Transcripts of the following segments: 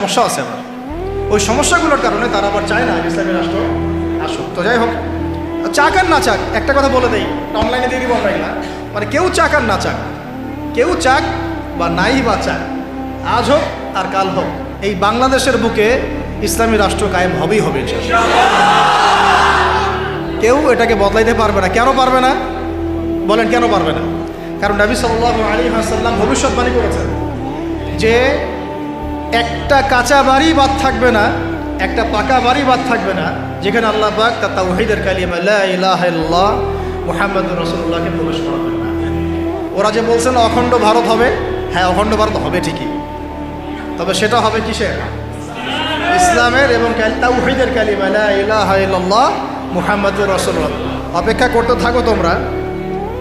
সমস্যা আছে আমার, ওই সমস্যাগুলোর কারণে তারা আবার চায় না ইসলামী রাষ্ট্র আসুক। তো যাই হোক, চাক আর না চাক, একটা কথা বলে দেই, অনলাইনে দিয়ে দিব আমরা এগুলা, মানে কেউ চাক আর না চাক, কেউ চাক বা নাই বা চাক, আজ হোক আর কাল হোক, এই বাংলাদেশের বুকে ইসলামী রাষ্ট্র কায়েম হবেই হবে। কেউ এটাকে বদলাইতে পারবে না। কেন পারবে না বলেন? কেন পারবে না? কারণ নবী সাল্লাল্লাহু আলাইহি ওয়াসাল্লাম ভবিষ্যৎবাণী করেছেন যে একটা কাঁচা বাড়ি বাদ থাকবে না, একটা পাকা বাড়ি বাদ থাকবে না, যেখানে আল্লাহ পাক তার তাওহীদের কালিমা লা ইলাহা ইল্লাল্লাহ মুহাম্মাদুর রাসূলুল্লাহকে প্রবেশ করাবেন না। ওরা যে বলছেন অখণ্ড ভারত হবে, হ্যাঁ অখণ্ড ভারত হবে ঠিকই, তবে সেটা হবে কিসের? ইসলামের এবং তাওহীদের কালিমা লা ইলাহা ইল্লাল্লাহ মুহাম্মাদুর রাসূলুল্লাহ। অপেক্ষা করতে থাকো, তোমরা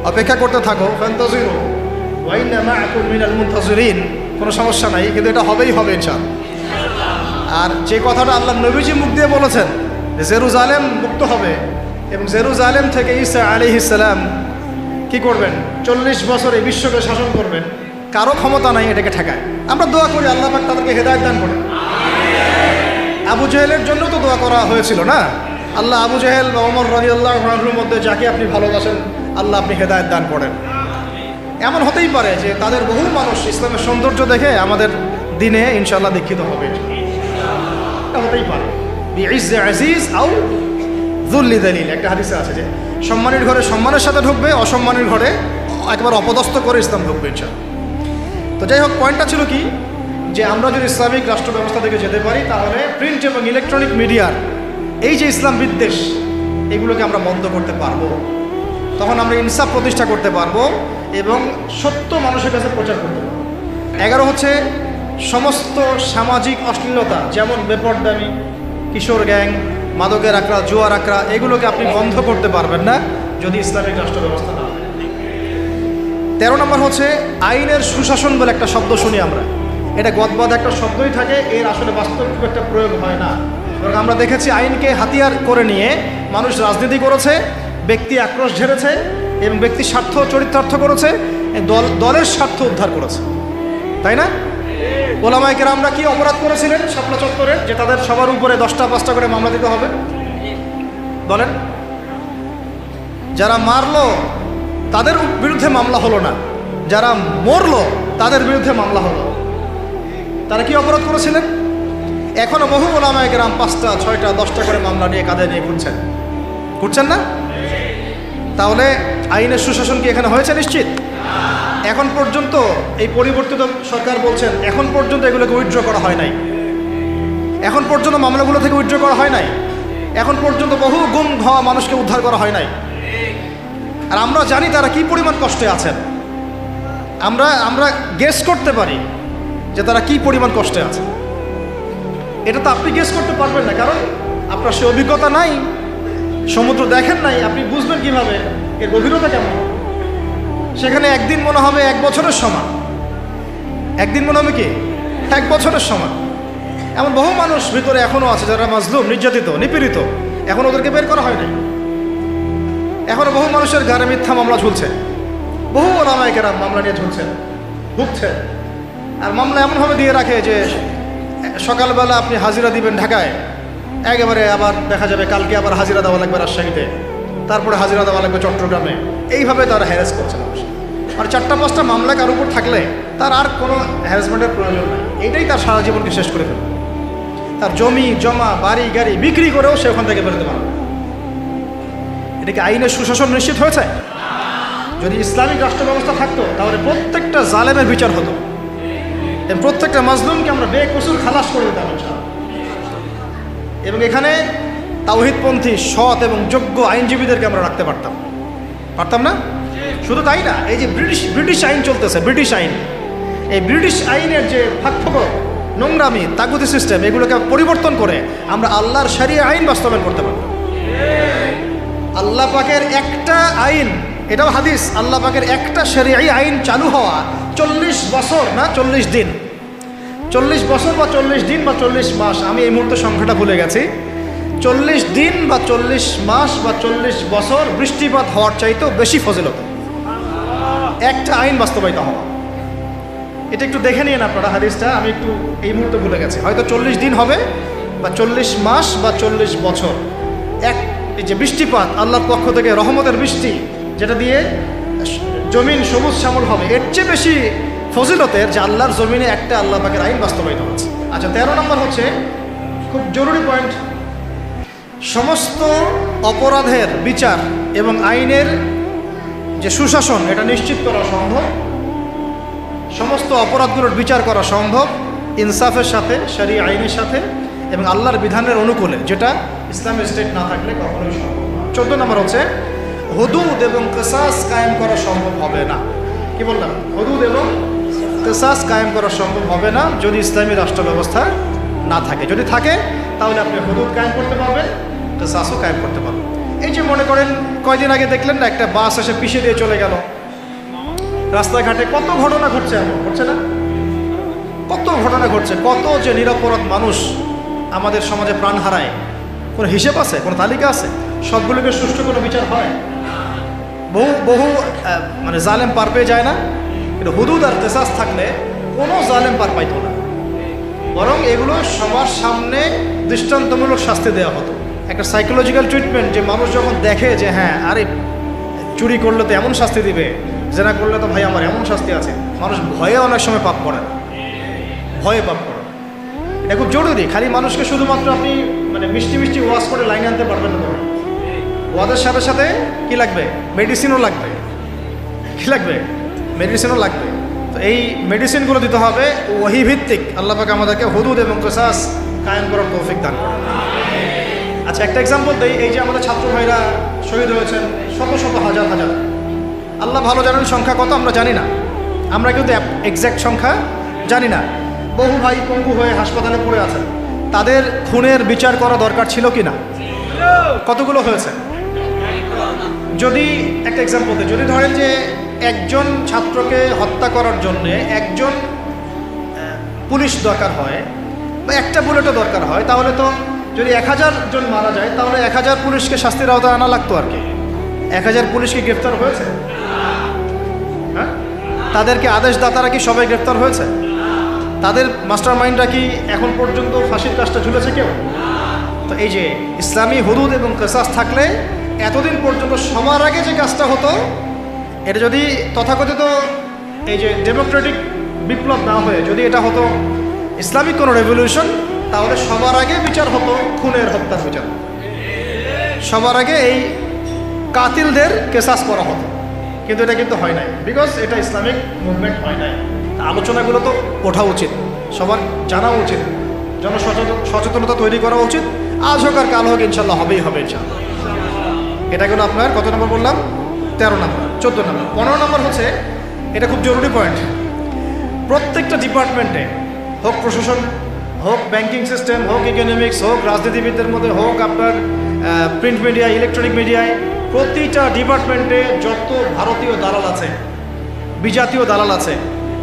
অপেক্ষা করতে থাকো। ফান্তাজিরু ওয়া ইন্না মাআকুম মিনাল মুনতাজিরিন। কোনো সমস্যা নাই, কিন্তু এটা হবেই হবে ইনশাআল্লাহ। আর যে কথাটা আল্লাহ নবীজি মুখ দিয়ে বলেছেন যে জেরুজালেম মুক্ত হবে এবং জেরুজালেম থেকে ঈসা আলাইহিস সালাম কি করবেন? 40 বছর এই বিশ্বকে শাসন করবেন, কারো ক্ষমতা নাই এটাকে ঠেকায়। আমরা দোয়া করি আল্লাহ পাক তাদেরকে হেদায়েত দান করেন। আবু জেহেলের জন্য তো দোয়া করা হয়েছিল না? আল্লাহ আবু জেহেল বা ওমর রাদিয়াল্লাহু আনহুর মধ্যে যাকে আপনি ভালোবাসেন আল্লাহ আপনি হেদায়েত দান করেন। এমন হতেই পারে যে তাদের বহু মানুষ ইসলামের সৌন্দর্য দেখে আমাদের দিনে ইনশাআল্লাহ দীক্ষিত হবে, এটা হতেই পারে। বিইজ্জে আজিজ আও যুল্লি দালিল, একটা হাদিসে আছে যে সম্মানের ঘরে সম্মানের সাথে ঢুকবে, অসম্মানের ঘরে একবার অপদস্থ করে ইসলাম ঢুকবে ইনশাআল্লাহ। তো যাই হোক, পয়েন্টটা ছিল কি, যে আমরা যদি ইসলামিক রাষ্ট্র ব্যবস্থা থেকে যেতে পারি তাহলে প্রিন্ট এবং ইলেকট্রনিক মিডিয়ার এই যে ইসলাম বিদ্বেষ এগুলোকে আমরা বন্ধ করতে পারবো। তখন আমরা ইনসাফ প্রতিষ্ঠা করতে পারবো এবং সত্য মানুষের কাছে প্রচার করতে পারবো। 11 হচ্ছে সমস্ত সামাজিক অশ্লীলতা, যেমন বেপরদামি, কিশোর গ্যাং, মাদকের আকড়া, জুয়ার আকড়া, এগুলোকে আপনি বন্ধ করতে পারবেন না যদি ইসলামিক রাষ্ট্র ব্যবস্থা না হয়। 13 নম্বর হচ্ছে আইনের সুশাসন বলে একটা শব্দ শুনি আমরা, এটা গদবাদ একটা শব্দই থাকে, এর আসলে বাস্তব খুব একটা প্রয়োগ হয় না। এবং আমরা দেখেছি আইনকে হাতিয়ার করে নিয়ে মানুষ রাজনীতি করেছে, ব্যক্তি আক্রোশ ঝেড়েছে এবং ব্যক্তির স্বার্থ চরিতার্থ করেছে, দলের স্বার্থ উদ্ধার করেছে, তাই না? ওলামায়ে কেরামরা কি অপরাধ করেছিলেন শাপলা চত্বরে, যে তাদের সবার উপরে 10টা 5টা করে মামলা দিতে হবে? বলেন। যারা মারলো তাদের বিরুদ্ধে মামলা হলো না, যারা মরলো তাদের বিরুদ্ধে মামলা হলো। তারা কি অপরাধ করেছিলেন? এখনো বহু ওলামায়ে কেরাম 5টা 6টা 10টা করে মামলা নিয়ে কাঁধে নিয়ে ঘুরছেন না? তাহলে আইনের সুশাসন কি এখানে হয়েছে? নিশ্চিত। এখন পর্যন্ত এই পরিবর্তিত সরকার বলছেন এখন পর্যন্ত এগুলোকে উইথড্র করা হয় নাই, এখন পর্যন্ত মামলাগুলো থেকে উইথড্র করা হয় নাই, এখন পর্যন্ত বহু গুম হওয়া মানুষকে উদ্ধার করা হয় নাই। আর আমরা জানি তারা কি পরিমাণ কষ্টে আছেন, আমরা গেস করতে পারি যে তারা কি পরিমাণ কষ্টে আছে। এটা তো আপনি গেস করতে পারবেন না, কারণ আপনার সে অভিজ্ঞতা নাই, সমুদ্র দেখেন নাই, আপনি বুঝবেন কিভাবে এর গভীরতা কেমন। সেখানে একদিন মনে হবে 1 বছরের সমান, একদিন মনে হবে কি 1 বছরের সমান। এমন বহু মানুষ ভিতরে এখনও আছে যারা মাজলুম, নির্যাতিত, নিপীড়িত, এখন ওদেরকে বের করা হয় নাই। এখনও বহু মানুষের ঘরে মিথ্যা মামলা ঝুলছে, বহু ওলামায়ে কেরাম মামলা নিয়ে ঝুলছেন, ভুগছেন। আর মামলা এমনভাবে দিয়ে রাখে যে সকালবেলা আপনি হাজিরা দিবেন ঢাকায়, একেবারে আবার দেখা যাবে কালকে আবার হাজিরা দেওয়া লাগবে রাজশাহীতে, তারপরে হাজিরা দেওয়া লাগবে চট্টগ্রামে। এইভাবে তারা হ্যারাস করছে মানুষ। আর 4টা 5টা মামলা কার উপর থাকলে তার আর কোনো হ্যারাসমেন্টের প্রয়োজন নেই, এইটাই তার সারা জীবনকে শেষ করে ফেলবে। তার জমি জমা বাড়ি গাড়ি বিক্রি করেও সে ওখান থেকে বেরোতে পারবে। এটা কি আইনের সুশাসন নিশ্চিত হয়েছে? যদি ইসলামিক রাষ্ট্র ব্যবস্থা থাকতো তাহলে প্রত্যেকটা জালেমের বিচার হতো, প্রত্যেকটা মাজলুমকে আমরা বেকসুর খালাস করে দিতাম এবং এখানে তাওহীদপন্থী সৎ এবং যোগ্য আইনজীবীদেরকে আমরা রাখতে পারতাম না? শুধু তাই না, এই যে ব্রিটিশ আইন চলতেছে, ব্রিটিশ আইন, এই ব্রিটিশ আইনের যে ফাঁকফোকর, নোংরামি, তাগুতি সিস্টেম, এগুলোকে পরিবর্তন করে আমরা আল্লাহর শরিয়া আইন বাস্তবায়ন করতে পারব। আল্লাহ পাকের একটা আইন, এটাও হাদিস, আল্লাহ পাকের একটা শরিয়াই আইন চালু হওয়া 40 বছর না 40 দিন, 40 বছর বা 40 দিন বা 40 মাস, আমি এই মুহূর্তে সংখ্যাটা ভুলে গেছি। 40 দিন বা 40 মাস বা 40 বছর বৃষ্টিপাত হওয়ার চাইতেও বেশি ফজিলত একটা আইন বাস্তবায়িত হওয়া। এটা একটু দেখে নিন আপনারা হাদিসটা, আমি একটু এই মুহূর্তে ভুলে গেছি, হয়তো 40 দিন হবে বা 40 মাস বা 40 বছর। এই যে বৃষ্টিপাত আল্লাহর পক্ষ থেকে রহমতের বৃষ্টি, যেটা দিয়ে জমিন সবুজ শ্যামল হবে, এর চেয়ে বেশি ফজিলতের যে আল্লাহর জমিনে একটা আল্লাহ পাকের আইন বাস্তবায়িত হচ্ছে। আচ্ছা, 13 নম্বর হচ্ছে খুব জরুরি পয়েন্ট, সমস্ত অপরাধের বিচার এবং আইনের যে সুশাসন এটা নিশ্চিত করা সম্ভব, সমস্ত অপরাধগুলোর বিচার করা সম্ভব ইনসাফের সাথে, শরীয়ত আইনের সাথে এবং আল্লাহর বিধানের অনুকূলে, যেটা ইসলামিক স্টেট না থাকলে কখনোই সম্ভব না। 14 নম্বর হচ্ছে হুদুদ এবং কিসাস কায়েম করা সম্ভব হবে না। কি বললাম? হুদুদ এবং কিসাস কায়েম করা সম্ভব হবে না যদি ইসলামী রাষ্ট্র ব্যবস্থা না থাকে। যদি থাকে তাহলে আপনি হুদুদ কায়েম করতে পারবেন, কিসাসও কায়েম করতে পারবেন। এই যে মনে করেন কয়দিন আগে দেখলেন না, একটা বাস এসে পিষে দিয়ে চলে গেল, রাস্তাঘাটে কত ঘটনা ঘটছে, এমন ঘটছে না? কত ঘটনা ঘটছে, কত যে নিরপরাধ মানুষ আমাদের সমাজে প্রাণ হারায়, কোনো হিসেব আছে, কোনো তালিকা আছে? সবগুলোকে সুষ্ঠু কোনো বিচার হয়? বহু বহু মানে জালেম পার পেয়ে যায় না, কিন্তু হুদুদ আর কিসাস থাকলে কোনো জালেম পার পাইতো না, বরং এগুলো সবার সামনে দৃষ্টান্তমূলক শাস্তি দেওয়া হতো। একটা সাইকোলজিক্যাল ট্রিটমেন্ট, যে মানুষ যখন দেখে যে হ্যাঁ আরে চুরি করলে তো এমন শাস্তি দিবে, জেনা করলে তো ভাই আমার এমন শাস্তি আছে, মানুষ ভয়ে অনেক সময় পাপ করে, ভয়ে পাপ করে। এটা খুব জরুরি। খালি মানুষকে শুধুমাত্র আপনি মানে মিষ্টি মিষ্টি ওয়াশ করে লাইনে আনতে পারবেন না, ওয়াদের সাথে সাথে কি লাগবে? মেডিসিনও লাগবে। কি লাগবে? মেডিসিনও লাগবে। তো এই মেডিসিনগুলো দিতে হবে ওহী ভিত্তিক। আল্লাহ পাক আমাদেরকে হুদুদ এবং কিসাস কায়েম করার তৌফিক দান করুন। আচ্ছা, একটা এক্সাম্পল দেই। এই যে আমাদের ছাত্র ভাইরা শহীদ হয়েছেন, শত শত হাজার হাজার, আল্লাহ ভালো জানেন সংখ্যা কত, আমরা জানি না, আমরা কিন্তু এক্স্যাক্ট সংখ্যা জানি না। বহু ভাই পঙ্গু হয়ে হাসপাতালে পড়ে আছেন, তাদের খুনের বিচার করা দরকার ছিল কি না? কতগুলো হয়েছে? যদি একটা এক্সাম্পল দিই, যদি ধরেন যে একজন ছাত্রকে হত্যা করার জন্যে একজন পুলিশ দরকার হয় বা একটা বুলেটও দরকার হয়, তাহলে তো যদি 1000 জন মারা যায় তাহলে 1000 পুলিশকে শাস্তির আওতায় আনা লাগতো আর কি। 1000 পুলিশকে গ্রেফতার হয়েছে? হ্যাঁ, তাদেরকে আদেশদাতারা কি সবাই গ্রেফতার হয়েছে? তাদের মাস্টার মাইন্ডরা কি এখন পর্যন্ত ফাঁসির কাজটা ঝুলেছে কেউ? তো এই যে ইসলামী হুদুদ এবং কিসাস থাকলে এতদিন পর্যন্ত সবার আগে যে কাজটা হতো, এটা যদি তথাকথিত এই যে ডেমোক্রেটিক বিপ্লব না হয়ে যদি এটা হতো ইসলামিক কোনো রেভলিউশন, তাহলে সবার আগে বিচার হতো খুনের, হত্যার বিচার। সবার আগে এই কাতিলদের কিসাস করা হতো, কিন্তু এটা কিন্তু হয় নাই, বিকজ এটা ইসলামিক মুভমেন্ট হয় নাই। আলোচনাগুলো তো ওঠা উচিত, সবার জানা উচিত, জনসচেতনতা তৈরি করা উচিত। আজ হোক আর কাল হোক ইনশাল্লাহ হবেই হবে ইনশাল্লাহ। এটা হলো আপনার কত নম্বর বললাম? 13 নম্বর। 14 নম্বর। 15 নম্বর হচ্ছে, এটা খুব জরুরি পয়েন্ট, প্রত্যেকটা ডিপার্টমেন্টে হোক প্রশাসন, হোক ব্যাংকিং সিস্টেম, হোক ইকোনমিক্স, হোক রাজনীতিবিদদের মধ্যে, হোক আপনার প্রিন্ট মিডিয়া, ইলেকট্রনিক মিডিয়ায়, প্রতিটা ডিপার্টমেন্টে যত ভারতীয় দালাল আছে, বিজাতীয় দালাল আছে,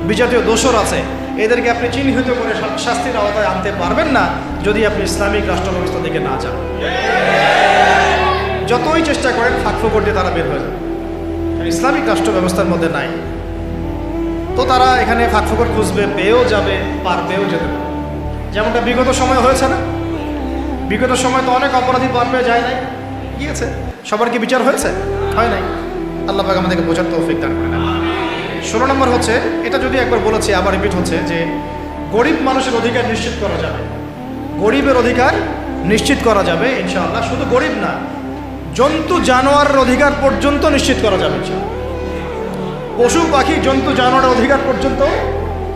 বিজাতীয় দোসর আছে, এদেরকে আপনি চিহ্নিত করে শাস্তির আওতায় আনতে পারবেন না যদি আপনি ইসলামিক রাষ্ট্র ব্যবস্থা দিকে না যান। যতই চেষ্টা করেন ফাঁকফোকর দিয়ে তারা বের হয়ে যাবে, ইসলামিক রাষ্ট্র ব্যবস্থার মধ্যে নাই। তো তারা এখানে ফাঁকফোকর খুঁজবে, পেয়েও যাবে, পারবেও যেতে পারে। যেমনটা বিগত সময় হয়েছে না? বিগত সময় তো অনেক অপরাধী পার পেয়ে যায় নাই, গিয়েছে। সবার কি বিচার হয়েছে? হয় নাই। আল্লাহ পাক আমাদেরকে বোঝার তৌফিক দান করেন। 16 নম্বর হচ্ছে, এটা যদি একবার বলেছি আবার রিপিট হচ্ছে, যে গরিব মানুষের অধিকার নিশ্চিত করা যাবে। গরিবের অধিকার নিশ্চিত করা যাবে ইনশাআল্লাহ। শুধু গরিব না, জন্তু জানোয়ারের অধিকার পর্যন্ত নিশ্চিত করা যাবে ইনশাআল্লাহ। পশু পাখি জন্তু জানোয়ারের অধিকার পর্যন্ত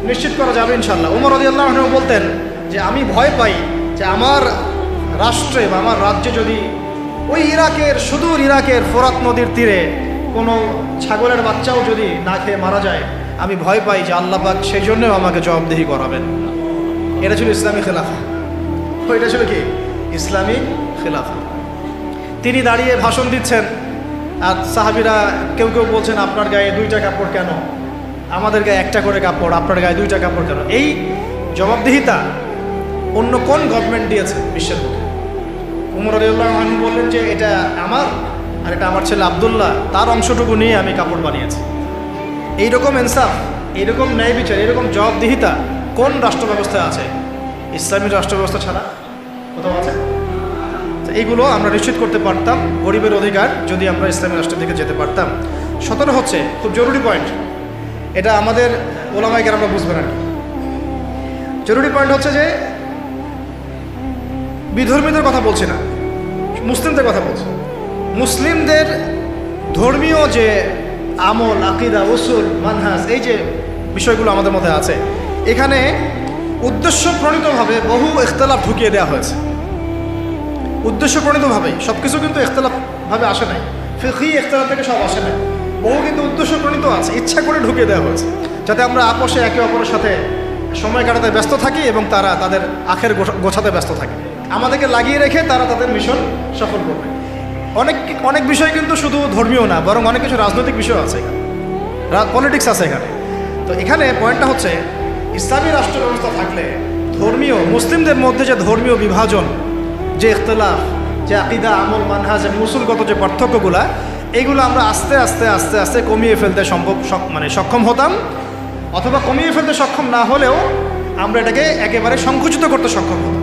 নিশ্চিত করা যাবে ইনশাআল্লাহ। ওমর রাদিয়াল্লাহু আনহু বলতেন যে আমি ভয় পাই যে আমার রাষ্ট্রে বা আমার রাজ্যে যদি ওই ইরাকের, সুদূর ইরাকের ফোরাত নদীর তীরে কোনো ছাগলের বাচ্চাও যদি না খেয়ে মারা যায়, আমি ভয় পাই যে আল্লাহ পাক সেই জন্যও আমাকে জবাবদিহি করাবেন। এটা ছিল ইসলামী খেলাফা। এটা ছিল কি? ইসলামী খেলাফা। তিনি দাঁড়িয়ে ভাষণ দিচ্ছেন, আর সাহাবীরা কেউ কেউ বলছেন আপনার গায়ে 2টা কাপড় কেন, আমাদের গায়ে 1টা করে কাপড়, আপনার গায়ে 2টা কাপড় কেন? এই জবাবদিহিতা অন্য কোন গভর্নমেন্ট দিয়েছে বিশ্বের মধ্যে? ওমর রাদিয়াল্লাহু আনহু বললেন যে এটা আমার, আর এটা আমার ছেলে আব্দুল্লাহ, তার অংশটুকু নিয়ে আমি কাপড় বানিয়েছি। এইরকম ইনসাফ এরকম ন্যায় বিচার, এরকম জবাবদিহিতা কোন রাষ্ট্র ব্যবস্থায় আছে? ইসলামী রাষ্ট্র ব্যবস্থা ছাড়া কোথাও আছে? তো এইগুলো আমরা নিশ্চিত করতে পারতাম, গরিবের অধিকার, যদি আমরা ইসলামী রাষ্ট্রের দিকে যেতে পারতাম। 17 হচ্ছে খুব জরুরি পয়েন্ট, এটা আমাদের ওলামায়ে কেরামরা বুঝবে না। জরুরি পয়েন্ট হচ্ছে যে বিধর্মীদের কথা বলছি না, মুসলিমদের কথা বলছি। মুসলিমদের ধর্মীয় যে আমল, আকিদা, উসুল, মানহাজ, এই যে বিষয়গুলো আমাদের মধ্যে আছে, এখানে উদ্দেশ্য প্রণীতভাবে বহু ইখতিলাফ ঢুকিয়ে দেওয়া হয়েছে। উদ্দেশ্য প্রণীতভাবেই সব কিছু কিন্তু ইখতিলাফভাবে আসে নাই, ফিকহি ইখতিলাফ থেকে সব আসে নাই, বহু কিন্তু উদ্দেশ্য প্রণীত আছে, ইচ্ছা করে ঢুকিয়ে দেওয়া হয়েছে যাতে আমরা আপোষে একে অপরের সাথে সময় কাটাতে ব্যস্ত থাকি এবং তারা তাদের আখের গোছাতে ব্যস্ত থাকে। আমাদেরকে লাগিয়ে রেখে তারা তাদের মিশন সফল করবে। অনেক বিষয় কিন্তু শুধু ধর্মীয় না, বরং অনেক কিছু রাজনৈতিক বিষয় আছে, এখানে পলিটিক্স আছে এখানে। তো এখানে পয়েন্টটা হচ্ছে ইসলামী রাষ্ট্র ব্যবস্থা থাকলে ধর্মীয়, মুসলিমদের মধ্যে যে ধর্মীয় বিভাজন, যে ইখতিলাফ, যে আকিদা, আমল, মানহাজ, মুসুলগত যে পার্থক্যগুলা, এইগুলো আমরা আস্তে আস্তে আস্তে আস্তে কমিয়ে ফেলতে সক্ষম হতাম, অথবা কমিয়ে ফেলতে সক্ষম না হলেও আমরা এটাকে একেবারে সংকুচিত করতে সক্ষম হতাম।